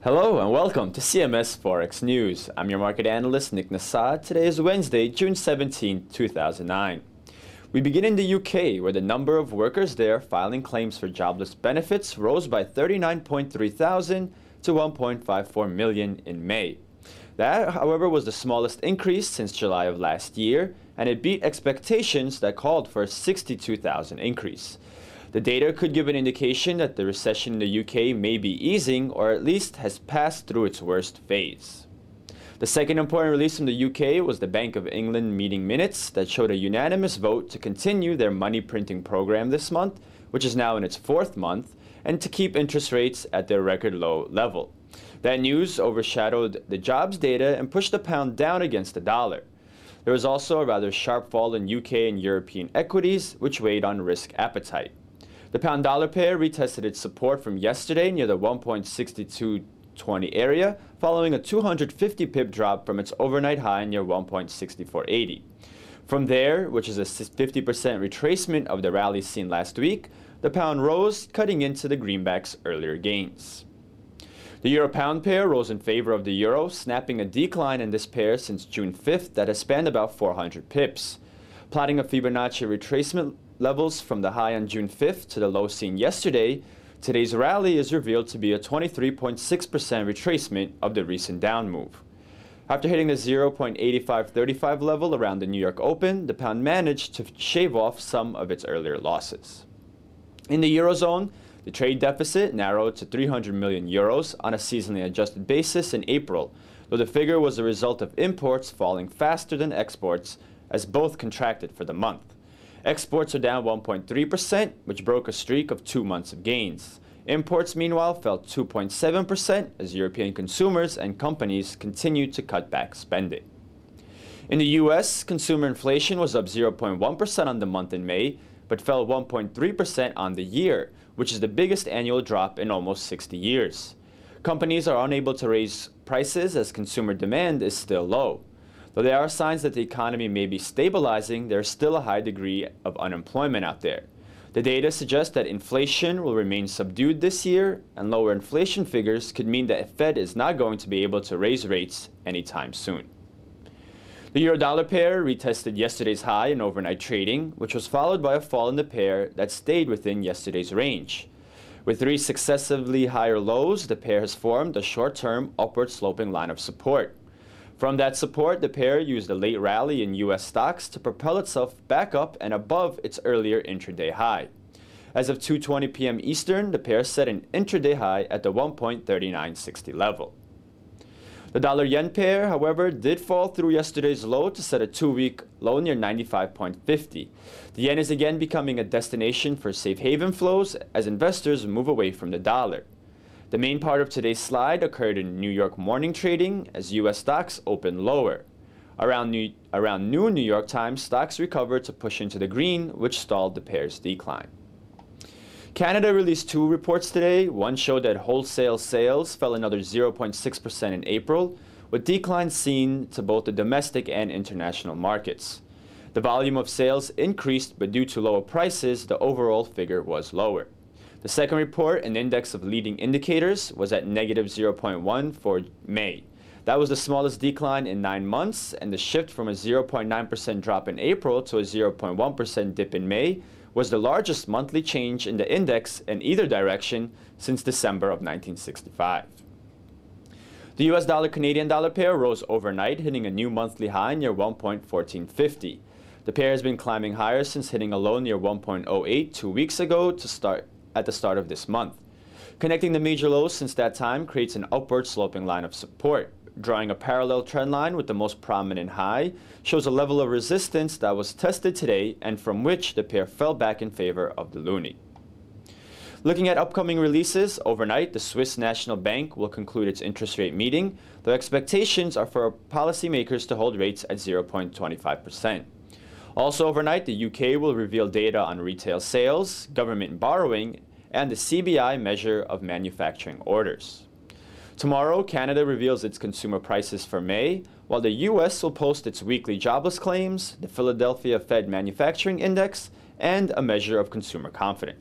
Hello and welcome to CMS Forex News. I'm your market analyst Nick Nassad. Today is Wednesday, June 17, 2009. We begin in the UK, where the number of workers there filing claims for jobless benefits rose by 39.3 thousand to 1.54 million in May. That, however, was the smallest increase since July of last year, and it beat expectations that called for a 62,000 increase. The data could give an indication that the recession in the UK may be easing, or at least has passed through its worst phase. The second important release from the UK was the Bank of England meeting minutes that showed a unanimous vote to continue their money printing program this month, which is now in its fourth month, and to keep interest rates at their record low level. That news overshadowed the jobs data and pushed the pound down against the dollar. There was also a rather sharp fall in UK and European equities, which weighed on risk appetite. The pound-dollar pair retested its support from yesterday near the 1.6220 area, following a 250 pip drop from its overnight high near 1.6480. From there, which is a 50% retracement of the rally seen last week, the pound rose, cutting into the greenback's earlier gains. The euro-pound pair rose in favor of the euro, snapping a decline in this pair since June 5th that has spanned about 400 pips. Plotting a Fibonacci retracement levels from the high on June 5th to the low seen yesterday, today's rally is revealed to be a 23.6% retracement of the recent down move. After hitting the 0.8535 level around the New York Open, the pound managed to shave off some of its earlier losses. In the Eurozone, the trade deficit narrowed to 300 million euros on a seasonally adjusted basis in April, though the figure was a result of imports falling faster than exports, as both contracted for the month. Exports are down 1.3%, which broke a streak of 2 months of gains. Imports, meanwhile, fell 2.7% as European consumers and companies continued to cut back spending. In the U.S., consumer inflation was up 0.1% on the month in May, but fell 1.3% on the year, which is the biggest annual drop in almost 60 years. Companies are unable to raise prices as consumer demand is still low. Though there are signs that the economy may be stabilizing, there is still a high degree of unemployment out there. The data suggests that inflation will remain subdued this year, and lower inflation figures could mean that the Fed is not going to be able to raise rates anytime soon. The euro-dollar pair retested yesterday's high in overnight trading, which was followed by a fall in the pair that stayed within yesterday's range. With 3 successively higher lows, the pair has formed a short-term upward sloping line of support. From that support, the pair used a late rally in U.S. stocks to propel itself back up and above its earlier intraday high. As of 2:20 p.m. Eastern, the pair set an intraday high at the 1.3960 level. The dollar-yen pair, however, did fall through yesterday's low to set a 2-week low near 95.50. The yen is again becoming a destination for safe haven flows as investors move away from the dollar. The main part of today's slide occurred in New York morning trading as U.S. stocks opened lower. Around noon New York time, stocks recovered to push into the green, which stalled the pair's decline. Canada released 2 reports today. One showed that wholesale sales fell another 0.6% in April, with declines seen to both the domestic and international markets. The volume of sales increased, but due to lower prices, the overall figure was lower. The second report, an index of leading indicators, was at negative 0.1 for May. That was the smallest decline in 9 months, and the shift from a 0.9% drop in April to a 0.1% dip in May was the largest monthly change in the index in either direction since December of 1965. The US dollar-Canadian dollar pair rose overnight, hitting a new monthly high near 1.1450. The pair has been climbing higher since hitting a low near 1.08 2 weeks ago at the start of this month. Connecting the major lows since that time creates an upward sloping line of support. Drawing a parallel trend line with the most prominent high shows a level of resistance that was tested today and from which the pair fell back in favor of the loonie. Looking at upcoming releases, overnight the Swiss National Bank will conclude its interest rate meeting, though expectations are for policymakers to hold rates at 0.25%. Also overnight, the UK will reveal data on retail sales, government borrowing, and the CBI measure of manufacturing orders. Tomorrow, Canada reveals its consumer prices for May, while the US will post its weekly jobless claims, the Philadelphia Fed Manufacturing Index, and a measure of consumer confidence.